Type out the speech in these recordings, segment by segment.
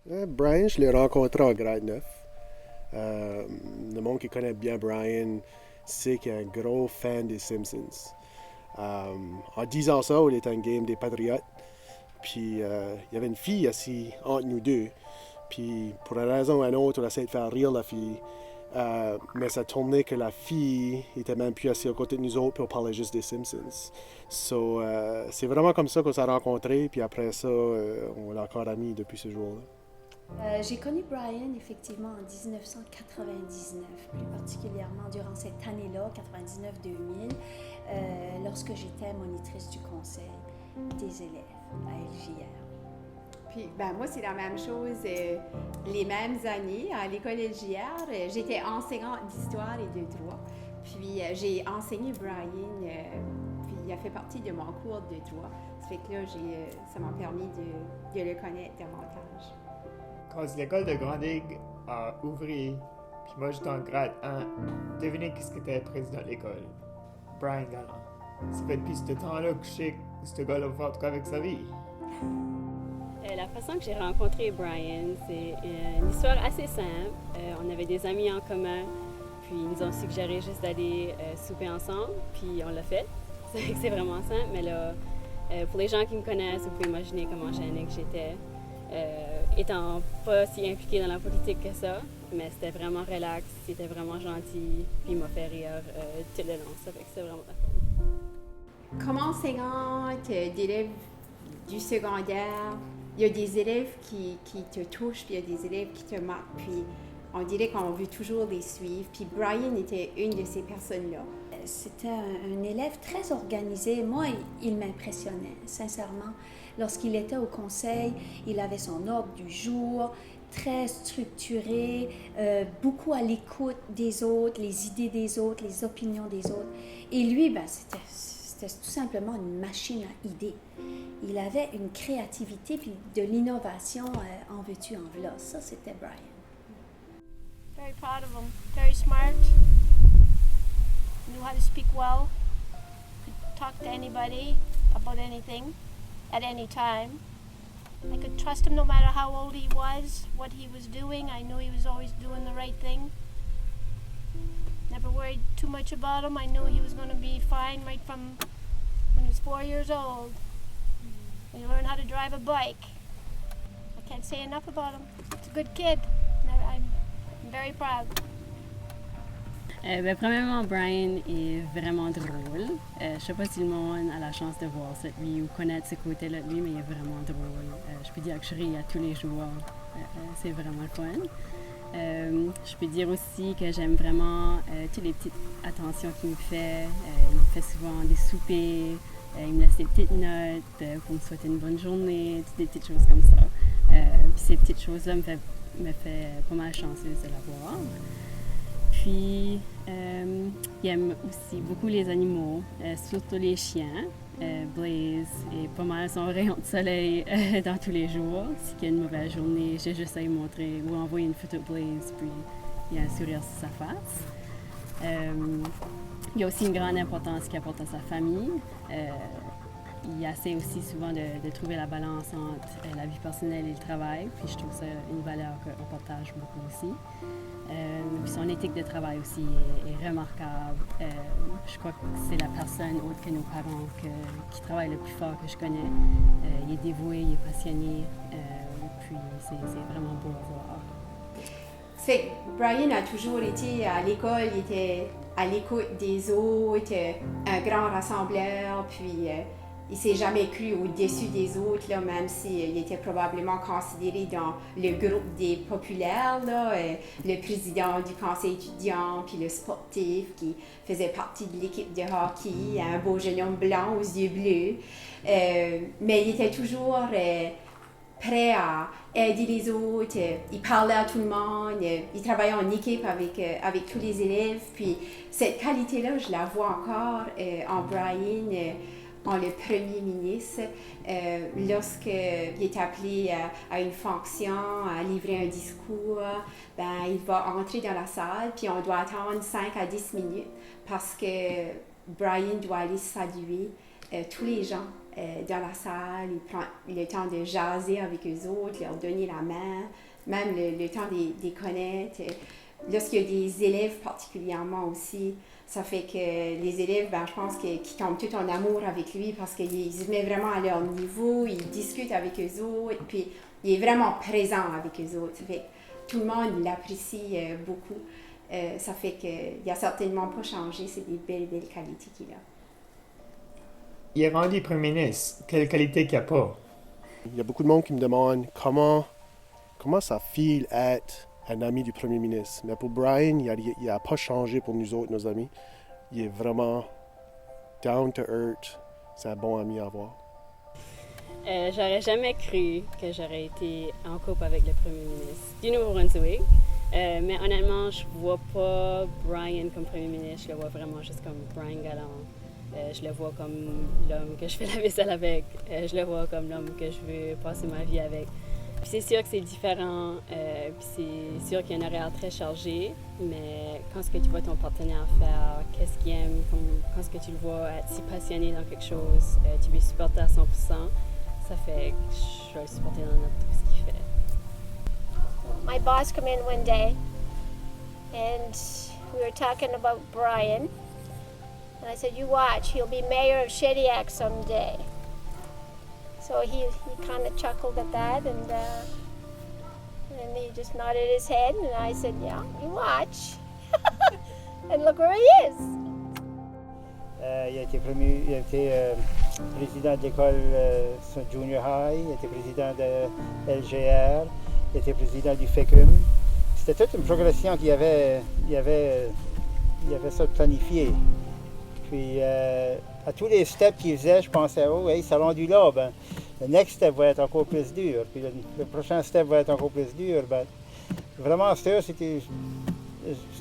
Brian, je l'ai rencontré en grade 9. Le monde qui connaît bien Brian sait qu'il est un gros fan des Simpsons. En disant ça, il était un game des Patriotes. Puis il y avait une fille assise entre nous deux. Puis pour une raison ou une autre, on essaie de faire rire la fille. Mais ça tournait que la fille était même plus assise à côté de nous autres, puis on parlait juste des Simpsons. So, c'est vraiment comme ça qu'on s'est rencontrés, puis après ça, on est encore amis depuis ce jour-là. J'ai connu Brian effectivement en 1999, plus particulièrement durant cette année-là, 99-2000, lorsque j'étais monitrice du conseil des élèves à LJR. Puis, ben, moi, c'est la même chose. Les mêmes années, à l'école LJR, j'étais enseignante d'histoire et de droit. Puis, j'ai enseigné Brian, puis il a fait partie de mon cours de droit. Ça fait que là, ça m'a permis de le connaître davantage. Quand l'école de Grandig a ouvert, puis moi j'étais en grade 1, devinez qui était président de l'école? Brian Galland. Ça fait depuis ce temps-là que je sais que ce gars-là va faire de quoi avec sa vie. La façon que j'ai rencontré Brian, c'est une histoire assez simple. On avait des amis en commun, puis ils nous ont suggéré juste d'aller souper ensemble, puis on l'a fait. C'est vraiment simple, mais là, pour les gens qui me connaissent, vous pouvez imaginer comment gênée que j'étais. Étant pas si impliquée dans la politique que ça, mais c'était vraiment relax, c'était vraiment gentil, puis il m'a fait rire tout le long, ça fait que c'est vraiment la fun. Comme enseignante d'élèves du secondaire, il y a des élèves qui te touchent, puis il y a des élèves qui te marquent, puis on dirait qu'on veut toujours les suivre. Puis Brian était une de ces personnes-là. C'était un élève très organisé. Moi, il m'impressionnait, sincèrement. Lorsqu'il était au conseil, il avait son ordre du jour, très structuré, beaucoup à l'écoute des autres, les idées des autres, les opinions des autres. Et lui, ben, c'était tout simplement une machine à idées. Il avait une créativité puis de l'innovation en veux-tu, en v'là. Ça, c'était Brian. Very proud of him. Very smart. Knew how to speak well. Could talk to anybody about anything at any time. I could trust him no matter how old he was, what he was doing. I knew he was always doing the right thing. Never worried too much about him. I knew he was going to be fine right from when he was 4 years old. He learned how to drive a bike. I can't say enough about him. He's a good kid. I'm very proud. Premièrement, Brian est vraiment drôle. Je sais pas si le monde a la chance de voir ça de lui ou connaître ce côté-là de lui, mais il est vraiment drôle. Je peux dire que je ris à tous les jours. C'est vraiment le fun. Je peux dire aussi que j'aime vraiment toutes les petites attentions qu'il me fait. Il me fait souvent des soupers, il me laisse des petites notes pour me souhaiter une bonne journée, toutes des petites choses comme ça. Puis ces petites choses-là me fait pas mal chanceuse de l'avoir. Puis, il aime aussi beaucoup les animaux, surtout les chiens. Blaze est pas mal son rayon de soleil dans tous les jours. Si il y a une mauvaise journée, j'ai juste à lui montrer ou envoyer une photo de Blaze, puis il y a un sourire sur sa face. Il y a aussi une grande importance qu'il apporte à sa famille. Il essaie aussi souvent de trouver la balance entre la vie personnelle et le travail. Puis je trouve ça une valeur qu'on partage beaucoup aussi. Puis son éthique de travail aussi est remarquable. Je crois que c'est la personne, autre que nos parents, qui travaille le plus fort que je connais. Il est dévoué, il est passionné. Puis c'est vraiment beau à voir. C'est Brian a toujours été à l'école, il était à l'écoute des autres, un grand rassembleur, puis il s'est jamais cru au-dessus des autres, là, même s'il était probablement considéré dans le groupe des populaires, là, le président du conseil étudiant, puis le sportif qui faisait partie de l'équipe de hockey, un beau jeune homme blanc aux yeux bleus. Mais il était toujours prêt à aider les autres, il parlait à tout le monde, il travaillait en équipe avec tous les élèves. Puis cette qualité-là, je la vois encore en Brian, en le premier ministre, lorsqu'il est appelé à une fonction, à livrer un discours, ben, il va entrer dans la salle, puis on doit attendre 5 à 10 minutes parce que Brian doit aller saluer tous les gens dans la salle, il prend le temps de jaser avec eux autres, leur donner la main, même le temps de les connaître. Lorsqu'il y a des élèves particulièrement aussi, ça fait que les élèves, je pense qu'ils tombent tout en amour avec lui parce qu'il se met vraiment à leur niveau, il discute avec eux autres, puis il est vraiment présent avec eux autres. Ça fait que tout le monde l'apprécie beaucoup. Ça fait qu'il n'a certainement pas changé, c'est des belles qualités qu'il a. Il est rendu premier ministre. Quelle qualité qu'il n'y a pas? Il y a beaucoup de monde qui me demande comment ça file être un ami du premier ministre. Mais pour Brian, il n'a pas changé pour nous autres, nos amis. Il est vraiment down to earth. C'est un bon ami à avoir. J'aurais jamais cru que j'aurais été en couple avec le premier ministre du Nouveau-Brunswick. Mais honnêtement, je vois pas Brian comme premier ministre. Je le vois vraiment juste comme Brian Gallant. Je le vois comme l'homme que je fais la vaisselle avec. Je le vois comme l'homme que je veux passer ma vie avec. Puis c'est sûr que c'est différent. Puis c'est sûr qu'il y a un horaire très chargé. Mais quand ce que tu vois ton partenaire faire, qu'est-ce qu'il aime, quand ce que tu le vois être si passionné dans quelque chose, tu veux supporter à 100%, ça fait que je vais le supporter dans tout ce qu'il fait. My boss came in one day and we were talking about Brian. And I said, you watch, he'll be mayor of Shediac someday. So he kind of chuckled at that and he just nodded his head and I said, yeah, you watch. And look where he is. Il a été président de l'école junior high, il a été président de LGR, il a été président du FECUM. C'était toute une progression qu'il avait ça planifié. Puis à tous les steps qu'il faisait, je pensais, oh, hey, salon du là, le next step va être encore plus dur. Puis le prochain step va être encore plus dur. Vraiment, Stur,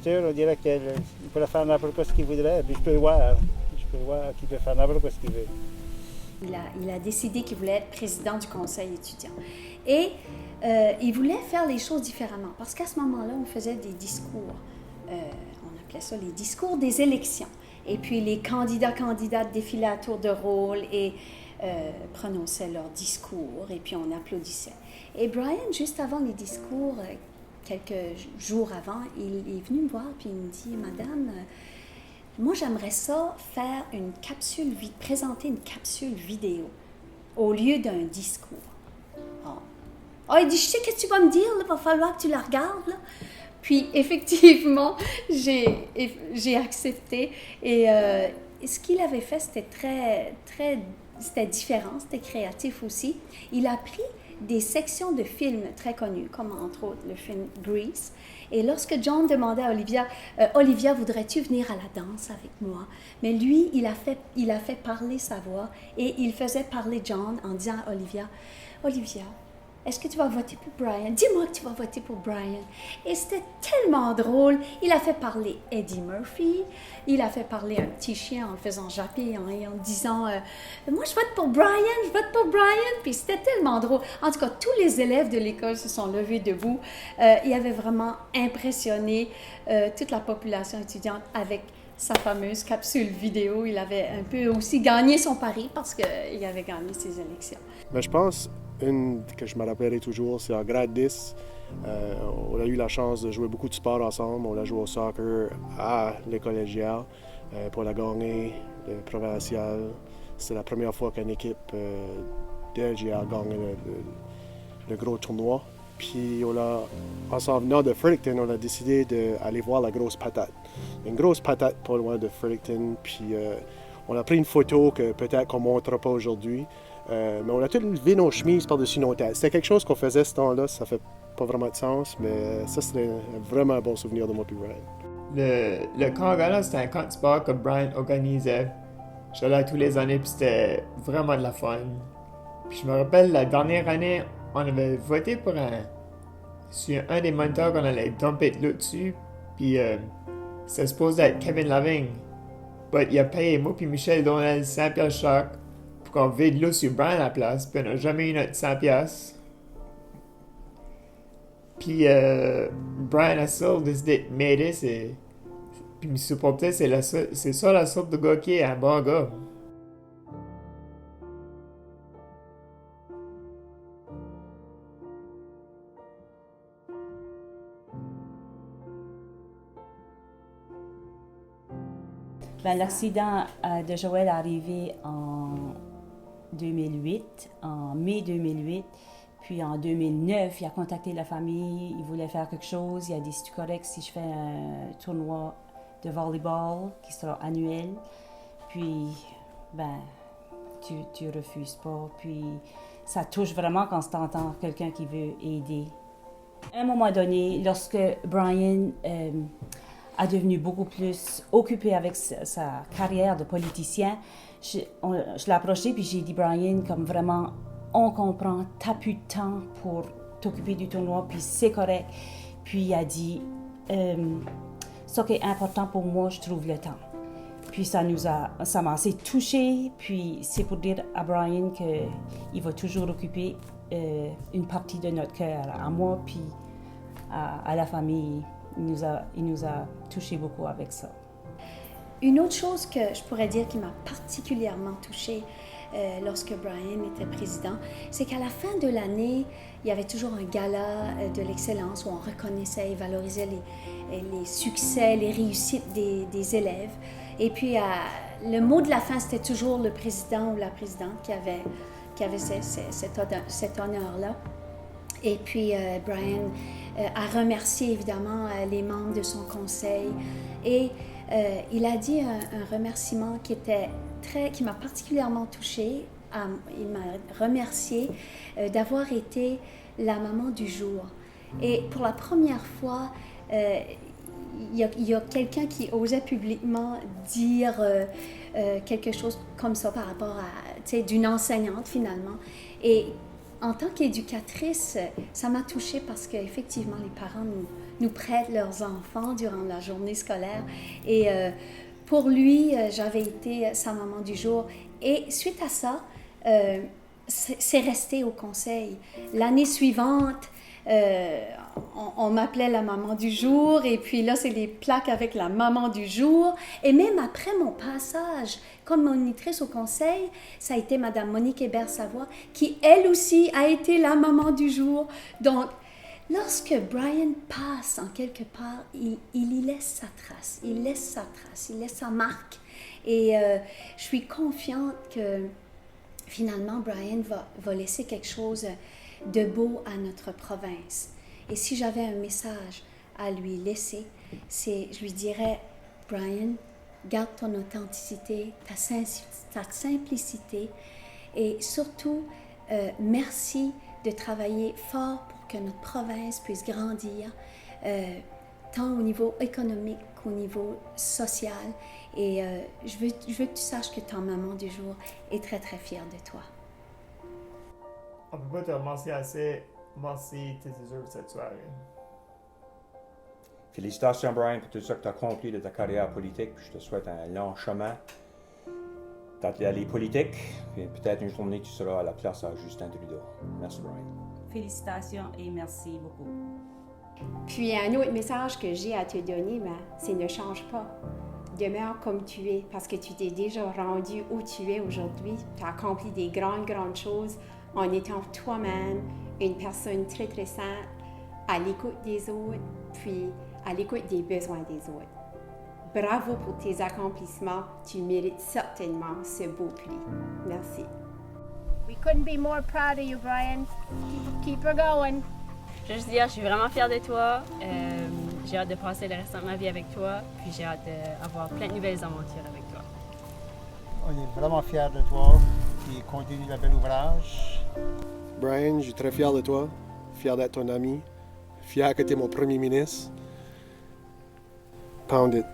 on dirait qu'il pourrait faire n'importe quoi ce qu'il voudrait. Puis je peux le voir qu'il peut faire n'importe quoi ce qu'il veut. Il a décidé qu'il voulait être président du conseil étudiant. Et il voulait faire les choses différemment. Parce qu'à ce moment-là, on faisait des discours. On appelait ça les discours des élections. Et puis les candidates défilaient à tour de rôle et prononçaient leur discours. Et puis on applaudissait. Et Brian, juste avant les discours, quelques jours avant, il est venu me voir puis il me dit, Madame, moi j'aimerais ça faire présenter une capsule vidéo au lieu d'un discours. Il dit, je sais ce que tu vas me dire, il va falloir que tu la regardes. Là. Puis, effectivement, j'ai accepté. Et ce qu'il avait fait, c'était différent, c'était créatif aussi. Il a pris des sections de films très connus, comme entre autres le film Grease. Et lorsque John demandait à Olivia, Olivia, voudrais-tu venir à la danse avec moi? Mais lui, il a fait parler sa voix et il faisait parler John en disant à Olivia, est-ce que tu vas voter pour Brian? Dis-moi que tu vas voter pour Brian. Et c'était tellement drôle. Il a fait parler Eddie Murphy. Il a fait parler un petit chien en le faisant japper et en disant moi, je vote pour Brian. Puis c'était tellement drôle. En tout cas, tous les élèves de l'école se sont levés debout. Il avait vraiment impressionné toute la population étudiante avec sa fameuse capsule vidéo. Il avait un peu aussi gagné son pari parce qu'il avait gagné ses élections. Mais je pense une que je me rappellerai toujours, c'est en grade 10. On a eu la chance de jouer beaucoup de sports ensemble. On a joué au soccer à l'école LGR pour la gagner, le provincial. C'est la première fois qu'une équipe de LGR gagne le gros tournoi. Puis en s'en venant de Fredericton, on a décidé d'aller voir la grosse patate. Une grosse patate pas loin de Fredericton. Puis on a pris une photo que peut-être qu'on ne montrera pas aujourd'hui. Mais on a tous levé nos chemises par-dessus nos têtes. C'était quelque chose qu'on faisait ce temps-là, ça fait pas vraiment de sens, mais ça, c'était vraiment un bon souvenir de moi et Brian. Le camp galant, c'était un camp de sport que Brian organisait. J'allais là tous les années, puis c'était vraiment de la fun. Puis je me rappelle, la dernière année, on avait voté sur un des moniteurs qu'on allait dumper de l'eau dessus, puis c'était supposé être Kevin Lavigne. Mais il a payé moi puis Michel Donnel 100 $ chaque pour qu'on vide l'eau sur Brian à la place, puis on n'a jamais eu notre 100 $. Puis Brian a seul décidé de m'aider, puis me supporter, c'est ça la sorte de gars qui est un bon gars. L'accident de Joël est arrivé en 2008, en mai 2008. Puis en 2009, il a contacté la famille, il voulait faire quelque chose. Il a dit, c'est correct si je fais un tournoi de volleyball qui sera annuel. Puis, tu refuses pas. Puis, ça touche vraiment quand tu entends quelqu'un qui veut aider. À un moment donné, lorsque Brian a devenu beaucoup plus occupé avec sa carrière de politicien, je l'ai approché puis j'ai dit, Brian, comme vraiment, on comprend, t'as plus de temps pour t'occuper du tournoi, puis c'est correct. Puis il a dit, ce qui est important pour moi, je trouve le temps. Puis ça m'a assez touché, puis c'est pour dire à Brian qu'il va toujours occuper une partie de notre cœur, à moi, puis à la famille. Il nous a touché beaucoup avec ça. Une autre chose que je pourrais dire qui m'a particulièrement touchée lorsque Brian était président, c'est qu'à la fin de l'année, il y avait toujours un gala de l'excellence où on reconnaissait et valorisait les succès, les réussites des élèves. Et puis, le mot de la fin, c'était toujours le président ou la présidente qui avait cet honneur-là. Et puis, Brian a remercié évidemment les membres de son conseil. Et il a dit un remerciement qui m'a particulièrement touchée. Il m'a remercié d'avoir été la maman du jour. Et pour la première fois, il y a quelqu'un qui osait publiquement dire quelque chose comme ça par rapport à, d'une enseignante finalement. Et en tant qu'éducatrice, ça m'a touchée parce qu'effectivement, les parents nous prêtent leurs enfants durant la journée scolaire. Et pour lui, j'avais été sa maman du jour. Et suite à ça, c'est resté au conseil. L'année suivante, on m'appelait la maman du jour, et puis là, c'est les plaques avec la maman du jour. Et même après mon passage comme monitrice au conseil, ça a été Madame Monique Hébert-Savoie, qui elle aussi a été la maman du jour. Donc, lorsque Brian passe en quelque part, il y laisse sa trace, il laisse sa marque. Et je suis confiante que finalement, Brian va laisser quelque chose de beau à notre province. Et si j'avais un message à lui laisser, je lui dirais, Brian, garde ton authenticité, ta simplicité, et surtout, merci de travailler fort pour que notre province puisse grandir, tant au niveau économique qu'au niveau social. Et je veux que tu saches que ta maman du jour est très, très fière de toi. On ne peut pas te remercier assez. Merci, tu déserves cette soirée. Félicitations, Brian, pour tout ça que tu as accompli de ta carrière politique. Puis je te souhaite un long chemin dans les politiques. Puis peut-être une journée, tu seras à la place à Justin Trudeau. Merci, Brian. Félicitations et merci beaucoup. Puis un autre message que j'ai à te donner, c'est ne change pas. Demeure comme tu es, parce que tu t'es déjà rendu où tu es aujourd'hui. Tu as accompli des grandes choses en étant toi-même une personne très, très simple, à l'écoute des autres, puis à l'écoute des besoins des autres. Bravo pour tes accomplissements. Tu mérites certainement ce beau prix. Merci. We couldn't be more proud of you, Brian. Keep her going. Je veux juste dire, je suis vraiment fière de toi. J'ai hâte de passer le restant de ma vie avec toi. Puis j'ai hâte d'avoir plein de nouvelles aventures avec toi. On est vraiment fiers de toi. Puis continue le bel ouvrage. Brian, je suis très fier de toi. Fier d'être ton ami. Fier que tu es mon premier ministre. Pound it.